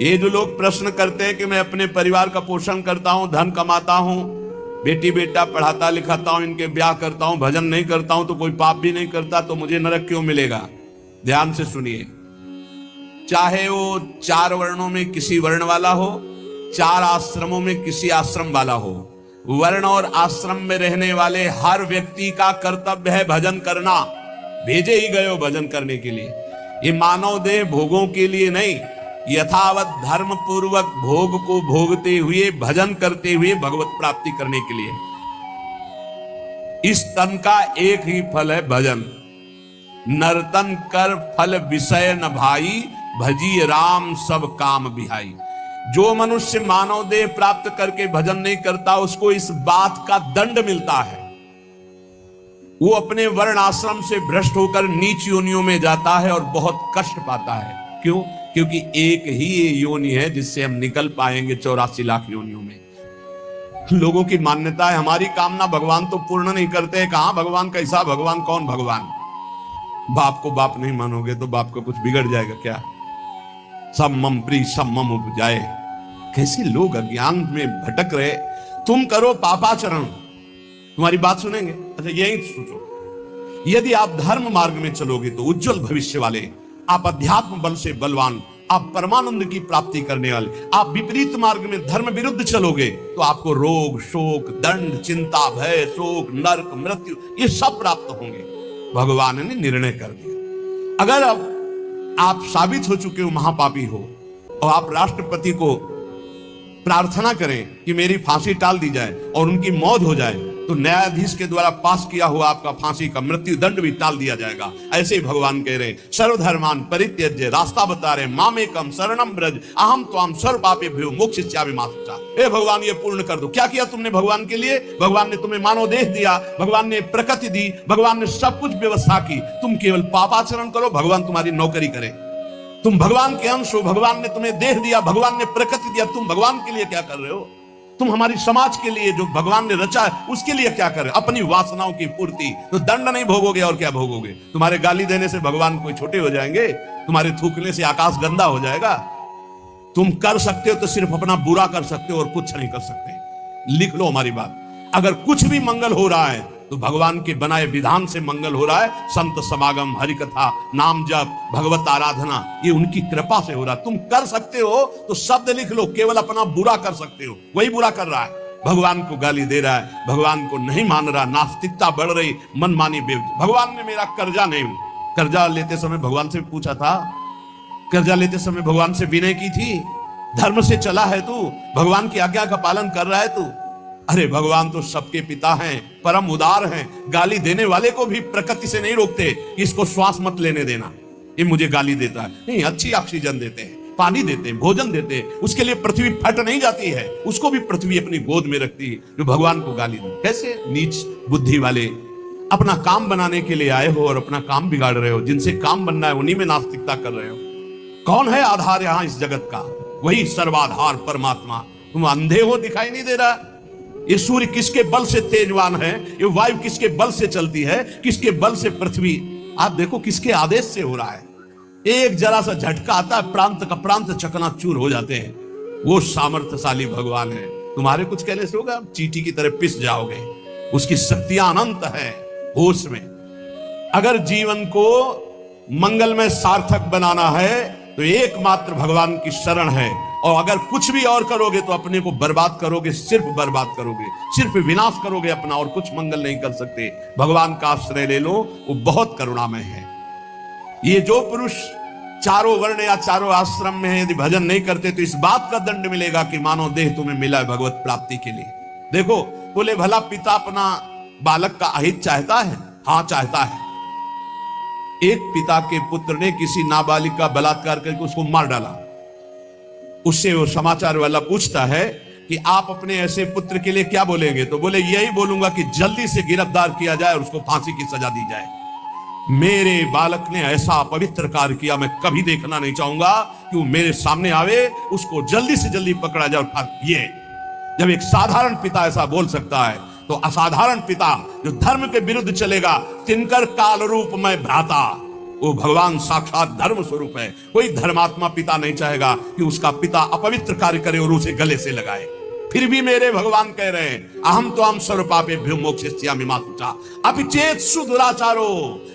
ये जो लोग प्रश्न करते हैं कि मैं अपने परिवार का पोषण करता हूं, धन कमाता हूं, बेटी बेटा पढ़ाता लिखाता हूं, इनके ब्याह करता हूं, भजन नहीं करता हूं, तो कोई पाप भी नहीं करता, तो मुझे नरक क्यों मिलेगा? ध्यान से सुनिए, चाहे वो 4 वर्णों में किसी वर्ण वाला हो, 4 आश्रमों में किसी आश्रम वाला हो, वर्ण और आश्रम में रहने वाले हर व्यक्ति का कर्तव्य है भजन करना। भेजे ही गए हो भजन करने के लिए। ये मानव देह भोगों के लिए नहीं, यथावत धर्म पूर्वक भोग को भोगते हुए भजन करते हुए भगवत प्राप्ति करने के लिए। इस तन का एक ही फल है भजन। नर्तन कर फल विषय न भाई, भजी राम सब काम बिहाई। जो मनुष्य मानव देह प्राप्त करके भजन नहीं करता, उसको इस बात का दंड मिलता है। वो अपने वर्ण आश्रम से भ्रष्ट होकर नीच योनियों में जाता है और बहुत कष्ट पाता है। क्यों? क्योंकि एक ही ये योनि है जिससे हम निकल पाएंगे 84 लाख योनियों में। लोगों की मान्यता है हमारी कामना भगवान तो पूर्ण नहीं करते हैं। कहां भगवान कैसा भगवान, कौन भगवान? बाप को बाप नहीं मानोगे तो बाप को कुछ बिगड़ जाएगा क्या? सब मम प्री सब मम उपजाए। कैसे लोग अज्ञान में भटक रहे। तुम करो पापाचरण, तुम्हारी बात सुनेंगे। अच्छा यही सोचो, यदि आप धर्म मार्ग में चलोगे तो उज्जवल भविष्य वाले, आप अध्यात्म बल से बलवान, आप परमानंद की प्राप्ति करने वाले। आप विपरीत मार्ग में धर्म विरुद्ध चलोगे तो आपको रोग शोक दंड चिंता भय शोक नरक मृत्यु ये सब प्राप्त होंगे। भगवान ने निर्णय कर दिया। अगर अब आप साबित हो चुके हो महापापी हो और आप राष्ट्रपति को प्रार्थना करें कि मेरी फांसी टाल दी जाए और उनकी मौत हो जाए, तो न्यायाधीश के द्वारा पास किया हुआ आपका फांसी का मृत्यु दंड भी टाल दिया जाएगा। ऐसे ही भगवान कह रहे सर्वधर्मान परित्यज्य, रास्ता बता रहे मामेकम शरणम ब्रज अहम त्वाम सर्व पापेभ्यो मोक्षयिष्यामि मा शुचा। हे भगवान ये पूर्ण कर दो। क्या किया तुमने भगवान के लिए? भगवान ने तुम्हें मानव देह दिया, भगवान ने प्रकृति दी, भगवान ने सब कुछ व्यवस्था की। तुम केवल पापाचरण करो, भगवान तुम्हारी नौकरी करे। तुम भगवान के अंश हो, भगवान ने तुम्हें देह दिया, भगवान ने प्रकृति दिया, तुम भगवान के लिए क्या कर रहे हो? तुम हमारी समाज के लिए जो भगवान ने रचा है उसके लिए क्या कर रहे हो? अपनी वासनाओं की पूर्ति। तो दंड नहीं भोगोगे और क्या भोगोगे? तुम्हारे गाली देने से भगवान कोई छोटे हो जाएंगे? तुम्हारे थूकने से आकाश गंदा हो जाएगा? तुम कर सकते हो तो सिर्फ अपना बुरा कर सकते हो और कुछ नहीं कर सकते। लिख लो हमारी बात। अगर कुछ भी मंगल हो रहा है तो भगवान के बनाए विधान से मंगल हो रहा है। संत समागम, हरि कथा, नाम जप, भगवत आराधना, ये उनकी कृपा से हो रहा है। तुम कर सकते हो तो शब्द लिख लो, केवल अपना बुरा कर सकते हो, वही बुरा कर रहा है। भगवान को गाली दे रहा है, भगवान को नहीं मान रहा, नास्तिकता बढ़ रही, मनमानी बेवजह। भगवान ने मेरा कर्जा नहीं, कर्जा लेते समय भगवान से पूछा था? कर्जा लेते समय भगवान से विनय की थी? धर्म से चला है तू? भगवान की आज्ञा का पालन कर रहा है तू? अरे भगवान तो सबके पिता हैं, परम उदार हैं। गाली देने वाले को भी प्रकृति से नहीं रोकते, इसको श्वास मत लेने देना, ये मुझे गाली देता है। नहीं, अच्छी ऑक्सीजन देते हैं, पानी देते हैं, भोजन देते हैं, उसके लिए पृथ्वी फट नहीं जाती है, उसको भी पृथ्वी अपनी गोद में रखती है, जो भगवान को गाली दे। कैसे नीच बुद्धि वाले अपना काम बनाने के लिए आए हो और अपना काम बिगाड़ रहे हो। जिनसे काम बनना है उन्हीं में नास्तिकता कर रहे हो। कौन है आधार यहां इस जगत का? वही सर्वाधार परमात्मा। तुम अंधे हो, दिखाई नहीं दे रहा? ये सूर्य किसके बल से तेजवान है? ये वायु किसके बल से चलती है? किसके बल से पृथ्वी? आप देखो किसके आदेश से हो रहा है। एक जरा सा झटका आता है, प्रांत का प्रांत चकनाचूर हो जाते हैं। वो सामर्थ्यशाली भगवान है। तुम्हारे कुछ कहने से होगा? चींटी की तरह पिस जाओगे। उसकी शक्तियां अनंत है। होश में अगर जीवन को मंगलमय सार्थक बनाना है तो एकमात्र भगवान की शरण है। और अगर कुछ भी और करोगे तो अपने को बर्बाद करोगे, सिर्फ बर्बाद करोगे, सिर्फ विनाश करोगे अपना, और कुछ मंगल नहीं कर सकते। भगवान का आश्रय ले लो, वो बहुत करुणामय है। ये जो पुरुष चारों वर्ण या चारों आश्रम में है, यदि भजन नहीं करते तो इस बात का दंड मिलेगा कि मानव देह तुम्हें मिला है भगवत प्राप्ति के लिए। देखो, बोले भला पिता अपना बालक का अहित चाहता है? हाँ चाहता है। एक पिता के पुत्र ने किसी नाबालिग का बलात्कार करके उसको मार डाला। उससे वो समाचार वाला पूछता है कि आप अपने ऐसे पुत्र के लिए क्या बोलेंगे? तो बोले यही बोलूंगा कि जल्दी से गिरफ्तार किया जाए और उसको फांसी की सजा दी जाए। मेरे बालक ने ऐसा अपवित्र कार्य किया, मैं कभी देखना नहीं चाहूंगा कि वो मेरे सामने आवे, उसको जल्दी से जल्दी पकड़ा जाए और ये जब एक साधारण पिता ऐसा बोल सकता है तो असाधारण पिता जो धर्म के विरुद्ध चलेगा, तिनकर काल रूप में भ्राता, वो भगवान साक्षात धर्म स्वरूप है। कोई धर्मात्मा पिता नहीं चाहेगा कि उसका पिता अपवित्र कार्य करे और उसे गले से लगाए। फिर भी मेरे भगवान कह रहे हैं अहम तो हम सर्व पापेभ्यो मोक्षयिष्यामि मा शुचा अपि चेत सुदुराचारो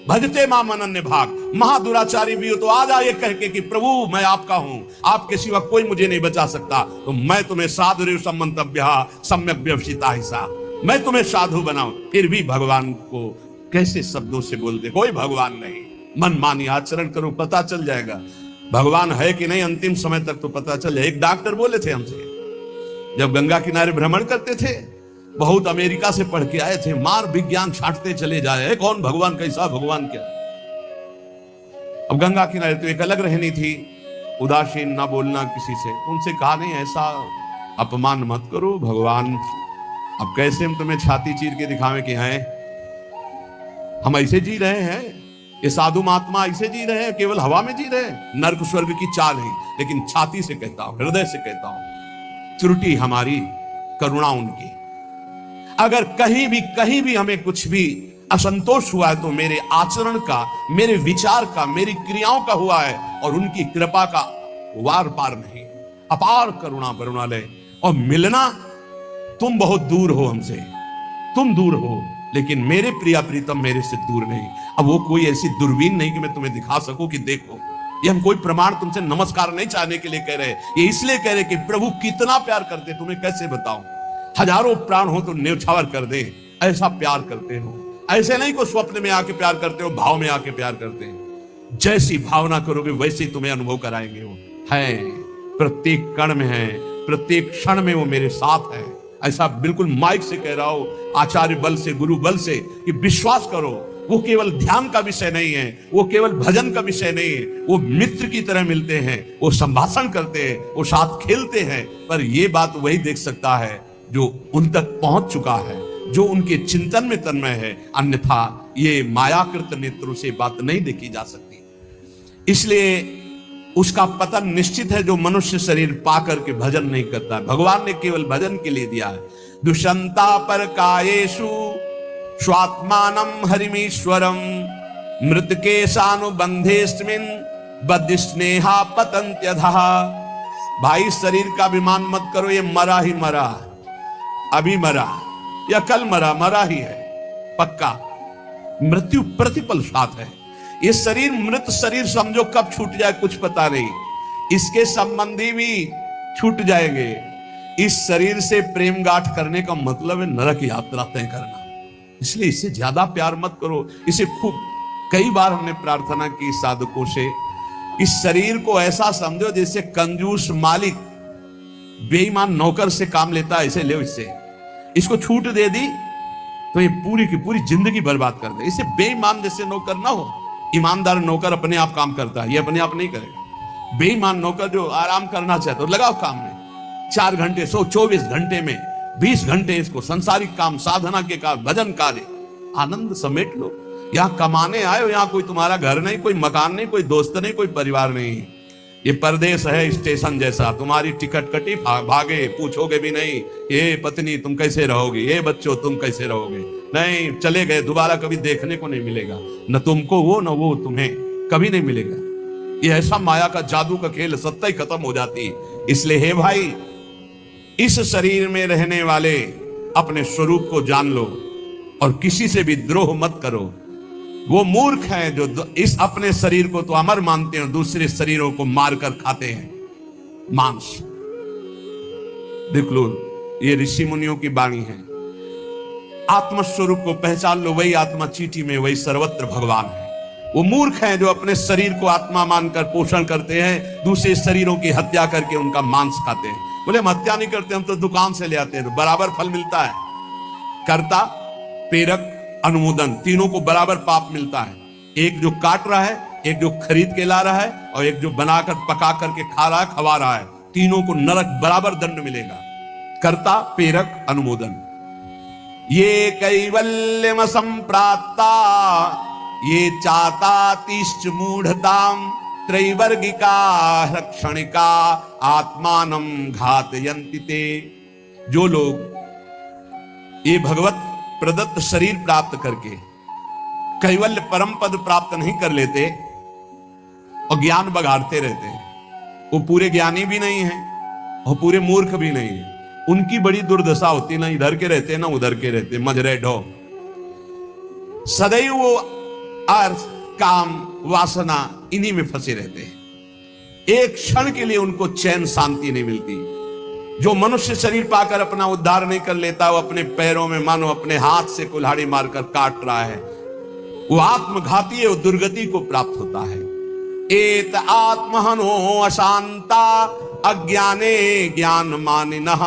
भजते माम अनन्य भाग। महादुराचारी भी हो तो आ जाए कह के कि प्रभु मैं आपका हूं, आपके सिवा कोई मुझे नहीं बचा सकता, तो मैं तुम्हें साधु सम्मंतव्य सम्यक व्यवसिता हिस्सा, मैं तुम्हें साधु बनाऊं। फिर भी भगवान को कैसे शब्दों से बोलते, कोई भगवान नहीं, मनमानी आचरण करो पता चल जाएगा भगवान है कि नहीं। अंतिम समय तक तो पता चल जाए। एक डॉक्टर बोले थे हमसे, जब गंगा किनारे भ्रमण करते थे, बहुत अमेरिका से पढ़ के आए थे, मार विज्ञान छांटते चले जाए, कौन भगवान कैसा भगवान क्या। अब गंगा किनारे तो एक अलग रहनी थी, उदासीन ना बोलना किसी से। उनसे कहा नहीं ऐसा अपमान मत करो भगवान, अब कैसे हम तुम्हें छाती चीर के दिखावें कि हैं हम ऐसे जी रहे हैं, ये साधु महात्मा ऐसे जी रहे हैं, केवल हवा में जी रहे हैं, नर्क स्वर्ग की चाल है। लेकिन छाती से कहता हूं, हृदय से कहता हूं, त्रुटि हमारी, करुणा उनकी। अगर कहीं भी हमें कुछ भी असंतोष हुआ है तो मेरे आचरण का, मेरे विचार का, मेरी क्रियाओं का हुआ है, और उनकी कृपा का वार पार नहीं। अपार करुणा करुणालय। और मिलना, तुम बहुत दूर हो हमसे, तुम दूर हो, लेकिन मेरे प्रिया प्रीतम मेरे से दूर नहीं। अब वो कोई ऐसी दूरबीन नहीं कि मैं तुम्हें दिखा सकूं कि देखो। ये हम कोई प्रमाण तुमसे नमस्कार नहीं चाहने के लिए कह रहे, ये इसलिए कह रहे कि प्रभु कितना प्यार करते, तुम्हें कैसे बताऊं। हजारों प्राण हो तो न्यौछावर कर दे, ऐसा प्यार करते हो। ऐसे नहीं को स्वप्न में आके प्यार करते हो, भाव में आके प्यार करते हैं। जैसी भावना करोगे वैसे तुम्हें अनुभव कराएंगे। वो है, प्रत्येक कण में है, प्रत्येक क्षण में वो मेरे साथ है। ऐसा बिल्कुल माइक से कह रहा हो, आचार्य बल से, गुरु बल से, कि विश्वास करो वो केवल ध्यान का विषय नहीं है, वो केवल भजन का विषय नहीं है। वो मित्र की तरह मिलते हैं, वो संभाषण करते हैं, वो साथ खेलते हैं। पर ये बात वही देख सकता है जो उन तक पहुंच चुका है, जो उनके चिंतन में तन्मय है। अन्यथा ये मायाकृत नेत्रों से बात नहीं देखी जा सकती। इसलिए उसका पतन निश्चित है जो मनुष्य शरीर पाकर के भजन नहीं करता। भगवान ने केवल भजन के लिए दिया है। दुष्यंता पर कायेषु स्वात्मानं हरिमीश्वरम मृतके सानुबंधेस्मिन् बद्ध स्नेहा पतन्त्यधः। भाई शरीर का अभिमान मत करो, ये मरा ही मरा, अभी मरा या कल मरा, मरा ही है पक्का। मृत्यु प्रतिपल साथ है। ये शरीर मृत शरीर समझो कब छूट जाए कुछ पता नहीं, इसके संबंधी भी छूट जाएंगे। इस शरीर से प्रेम गांठ करने का मतलब है नरक यात्रा तय करना। इसलिए इससे ज्यादा प्यार मत करो। इसे खूब कई बार हमने प्रार्थना की साधकों से, इस शरीर को ऐसा समझो जैसे कंजूस मालिक बेईमान नौकर से काम लेता है, ऐसे ले। इससे इसको छूट दे दी तो ये पूरी की पूरी जिंदगी बर्बाद कर दे। इसे बेईमान जैसे नौकर ना हो। ईमानदार नौकर अपने आप काम करता है, ये अपने आप नहीं करेगा। बेईमान नौकर जो आराम करना चाहता है तो लगाओ काम में, 4 घंटे 124 घंटे में 20 घंटे इसको संसारिक काम, साधना के काम, भजन कार्य, आनंद समेट लो। यहाँ कमाने आए हो, यहाँ कोई तुम्हारा घर नहीं, कोई मकान नहीं, कोई दोस्त नहीं, कोई परिवार नहीं। ये परदेश है स्टेशन जैसा, तुम्हारी टिकट कटी भागे, पूछोगे भी नहीं ये पत्नी तुम कैसे रहोगे, ये बच्चों तुम कैसे रहोगे, नहीं चले गए, दोबारा कभी देखने को नहीं मिलेगा। न तुमको वो, न वो तुम्हें, कभी नहीं मिलेगा। ये ऐसा माया का जादू का खेल, सत्ता ही खत्म हो जाती है। इसलिए हे भाई, इस शरीर में रहने वाले अपने स्वरूप को जान लो और किसी से भी द्रोह मत करो। वो मूर्ख हैं जो इस अपने शरीर को तो अमर मानते हैं, दूसरे शरीरों को मारकर खाते हैं मांस। देख लो, ये ऋषि मुनियों की वाणी है। आत्मस्वरूप को पहचान लो, वही आत्मा चीटी में, वही सर्वत्र भगवान है। वो मूर्ख हैं जो अपने शरीर को आत्मा मानकर पोषण करते हैं, दूसरे शरीरों की हत्या करके उनका मांस खाते हैं। बोले हम हत्या नहीं करते, हम तो दुकान से ले आते हैं, तो बराबर फल मिलता है। कर्ता, प्रेरक, अनुमोदन, तीनों को बराबर पाप मिलता है। एक जो काट रहा है, एक जो खरीद के ला रहा है, और एक जो बनाकर पका करके खा रहा है, खवा रहा है, तीनों को नरक बराबर दंड मिलेगा। कर्ता, प्रेरक, अनुमोदन। ये कैवल्यम संप्राप्ता ये चातातिश्च मूढ़ताम त्रैवर्गिका रक्षणिका आत्मानं घातयन्ति ते। जो लोग ये भगवत प्रदत्त शरीर प्राप्त करके कैवल्य परम पद प्राप्त नहीं कर लेते, और ज्ञान बघाड़ते रहते हैं। वो पूरे ज्ञानी भी नहीं है और पूरे मूर्ख भी नहीं है। उनकी बड़ी दुर्दशा होती, ना इधर के रहते ना उधर के रहते, मजरे ढो। सदैव वो अर्थ, काम, वासना इन्हीं में फंसे रहते हैं। एक क्षण के लिए उनको चैन शांति नहीं मिलती। जो मनुष्य शरीर पाकर अपना उद्धार नहीं कर लेता, वो अपने पैरों में मानो अपने हाथ से कुल्हाड़ी मारकर काट रहा है, वो आत्मघाती है, वो दुर्गति को प्राप्त होता है। एत आत्महनो अशांता अज्ञाने ज्ञान मानिनः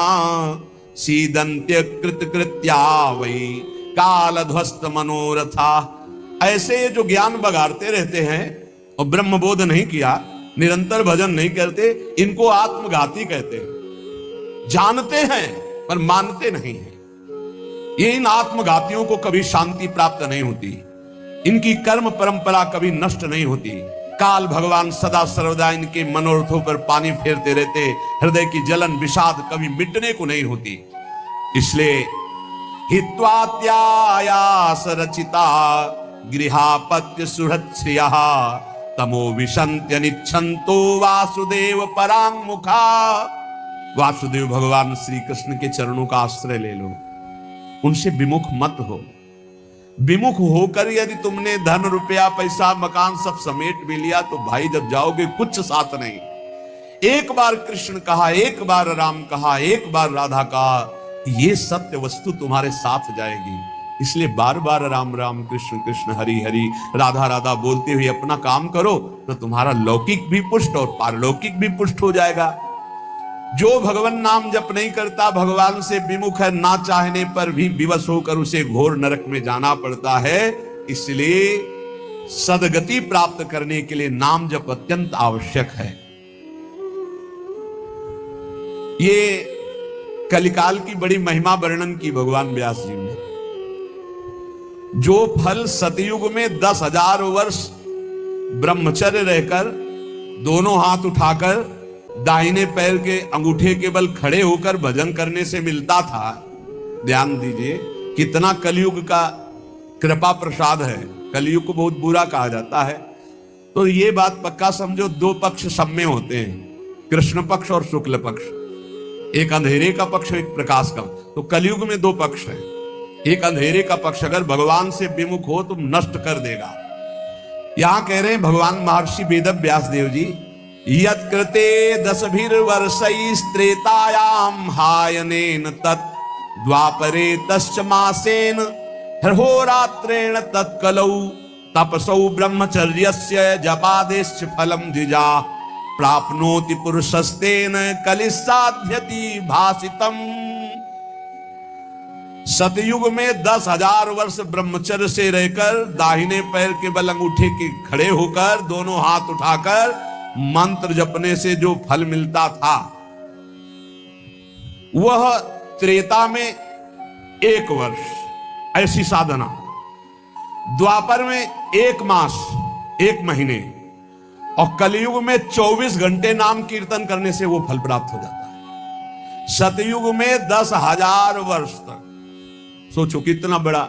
सीदंत्य कृतकृत्या वही कालध्वस्त मनोरथा। ऐसे जो ज्ञान बघाड़ते रहते हैं और ब्रह्मबोध नहीं किया, निरंतर भजन नहीं करते, इनको आत्मघाती कहते हैं। जानते हैं पर मानते नहीं हैं। ये इन आत्मघातियों को कभी शांति प्राप्त नहीं होती, इनकी कर्म परंपरा कभी नष्ट नहीं होती। काल भगवान सदा सर्वदा इनके मनोरथों पर पानी फेरते रहते, हृदय की जलन विषाद कभी मिटने को नहीं होती। इसलिए हित्वात्यायास रचिता गृहापत्य सुहृत्श्रियः तमो विशन्त्य निच्छन्तो वासुदेव परांगमुखा। वासुदेव भगवान श्री कृष्ण के चरणों का आश्रय ले लो, उनसे विमुख मत हो। विमुख होकर यदि तुमने धन रुपया पैसा मकान सब समेट भी लिया तो भाई जब जाओगे कुछ साथ नहीं। एक बार कृष्ण कहा, एक बार राम कहा, एक बार राधा कहा, ये सत्य वस्तु तुम्हारे साथ जाएगी। इसलिए बार बार राम राम कृष्ण कृष्ण हरि हरि राधा राधा बोलते हुए अपना काम करो, तो तुम्हारा लौकिक भी पुष्ट और पारलौकिक भी पुष्ट हो जाएगा। जो भगवान नाम जप नहीं करता, भगवान से विमुख है, ना चाहने पर भी विवश होकर उसे घोर नरक में जाना पड़ता है। इसलिए सदगति प्राप्त करने के लिए नाम जप अत्यंत आवश्यक है। ये कलिकाल की बड़ी महिमा वर्णन की भगवान व्यास जी ने। जो फल सतयुग में 10,000 वर्ष ब्रह्मचर्य रहकर दोनों हाथ उठाकर दाहिने पैर के अंगूठे के बल खड़े होकर भजन करने से मिलता था, ध्यान दीजिए कितना कलयुग का कृपा प्रसाद है। कलयुग को बहुत बुरा कहा जाता है, तो ये बात पक्का समझो, दो पक्ष सब में होते हैं, कृष्ण पक्ष और शुक्ल पक्ष, एक अंधेरे का पक्ष एक प्रकाश का। तो कलयुग में दो पक्ष है। एक अंधेरे का पक्ष अगर भगवान से विमुख हो तो नष्ट कर देगा। यहां कह रहे हैं भगवान महर्षि वेद व्यास देव जी, यत्कृते 10,000 हायनेन तत् द्वापरे तश्च मासेन होरात्रेण तत्कलौ तपसौ ब्रह्मचर्यस्य जपादेश्च फलं द्विजा प्राप्नोति पुरुषस्तेन कलिसाध्यति भासितम्। सतयुग में 10,000 वर्ष ब्रह्मचर्य से रहकर दाहिने पैर के बल अंगूठे के खड़े होकर दोनों हाथ उठाकर मंत्र जपने से जो फल मिलता था, वह त्रेता में 1 वर्ष ऐसी साधना, द्वापर में 1 मास 1 महीने, और कलयुग में 24 घंटे नाम कीर्तन करने से वो फल प्राप्त हो जाता है। सतयुग में 10,000 वर्ष तक, सोचो कितना बड़ा।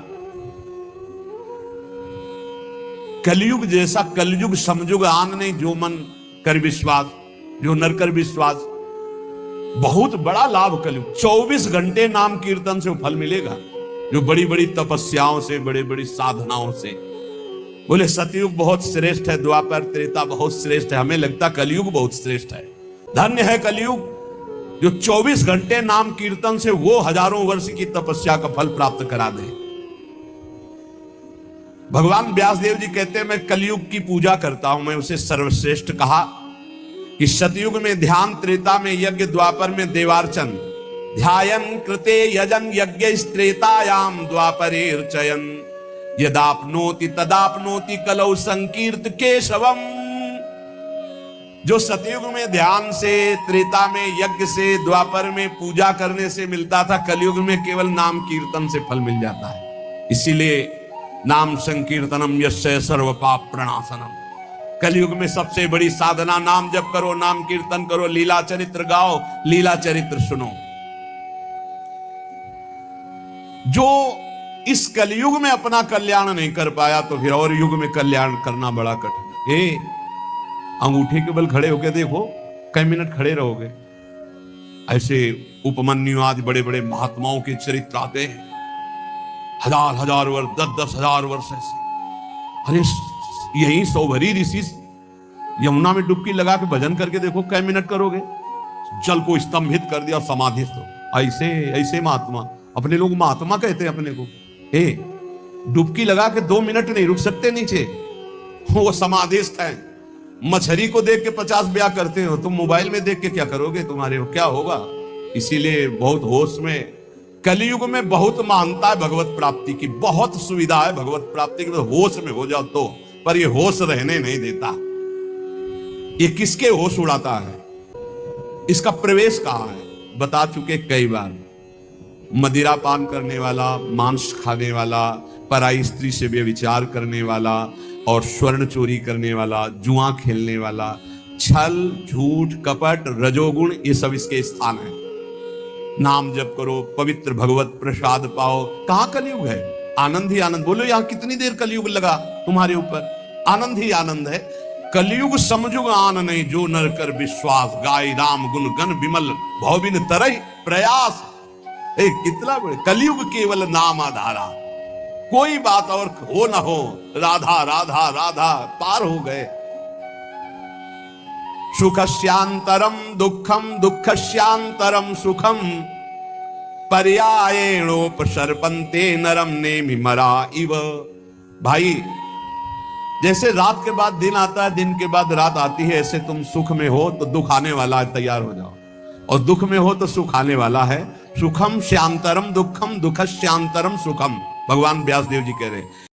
कलयुग जैसा कलयुग समयुग आन नहीं, जो मन कर विश्वास, जो नर कर विश्वास, बहुत बड़ा लाभ कलयुग। 24 घंटे नाम कीर्तन से वो फल मिलेगा, जो बड़ी बड़ी तपस्याओं से, बड़ी बड़ी साधनाओं से। बोले सतयुग बहुत श्रेष्ठ है, द्वापर त्रेता बहुत श्रेष्ठ है, हमें लगता कलयुग बहुत श्रेष्ठ है। धन्य है कलयुग जो 24 घंटे नाम कीर्तन से वो हजारों वर्ष की तपस्या का फल प्राप्त करा दे। भगवान व्यासदेव जी कहते हैं, मैं कलयुग की पूजा करता हूं, मैं उसे सर्वश्रेष्ठ कहा। कि सतयुग में ध्यान, त्रेता में यज्ञ, द्वापर में देवार्चन, ध्यायन कृते यजन यज्ञ त्रेतायाम द्वापरेर्चयन यदाप्नोति तदाप्नोति कलौ संकीर्त केशवम। जो सतयुग में ध्यान से, त्रेता में यज्ञ से, द्वापर में पूजा करने से मिलता था, कलयुग में केवल नाम कीर्तन से फल मिल जाता है। इसीलिए नाम संकीर्तनम यस्य सर्व पाप प्रणाशनम। कलयुग में सबसे बड़ी साधना नाम जप करो, नाम कीर्तन करो, लीला चरित्र गाओ, लीला चरित्र सुनो। जो इस कलयुग में अपना कल्याण नहीं कर पाया तो फिर और युग में कल्याण करना बड़ा कठिन है। अंगूठे के बल खड़े होकर देखो, कई मिनट खड़े रहोगे। ऐसे उपमन्यु आज बड़े बड़े महात्माओं के चरित्र आते हैं, हजार हजार वर्ष, 10-10 हजार वर्ष ऐसे। अरे यही सौभरी ऋषि यमुना में डुबकी लगा के भजन करके देखो, कई मिनट करोगे, जल को स्तंभित कर दिया, समाधिस्थ हो। ऐसे ऐसे महात्मा, अपने लोग महात्मा कहते हैं अपने को। डुबकी लगा के 2 मिनट नहीं रुक सकते नीचे, वो समाधिस्थ है। मछली को देख के 50 ब्याह करते हो, तुम मोबाइल में देख के क्या करोगे, तुम्हारे क्या होगा। इसीलिए बहुत होश में, कलयुग में बहुत महानता है भगवत प्राप्ति की, बहुत सुविधा है भगवत प्राप्ति की, होश में हो जाओ तो। पर ये होश रहने नहीं देता। ये किसके होश उड़ाता है, इसका प्रवेश कहां है, बता चुके कई बार। मदिरा पान करने वाला, मांस खाने वाला, पराई स्त्री से व्यभिचार करने वाला, और स्वर्ण चोरी करने वाला, जुआ खेलने वाला, छल झूठ कपट रजोगुण, ये सब इसके स्थान है। नाम जप करो, पवित्र भगवत प्रसाद पाओ। कहां कलयुग है, आनंद ही आनंद। बोलो यहां कितनी देर कलयुग लगा तुम्हारे ऊपर, आनंद ही आनंद है। कलयुग समझुग आन नहीं, जो नर कर विश्वास, गाय राम गुण गण विमल, भवबिन तरई प्रयास। कितना बड़े कलयुग, केवल नाम आधारा, कोई बात और हो ना हो, राधा राधा राधा, पार हो गए। सुखस्यांतरम दुखम, दुखस्यांतरम सुखम, पर्यायेणोपसर्पन्ते नरम नेमि मरा इव। भाई जैसे रात के बाद दिन आता है, दिन के बाद रात आती है, ऐसे तुम सुख में हो तो दुख आने वाला है, तैयार हो जाओ। और दुख में हो तो सुख आने वाला है। सुखम श्यांतरम दुखम, दुखस्यांतरम सुखम, भगवान व्यासदेव जी कह रहे हैं।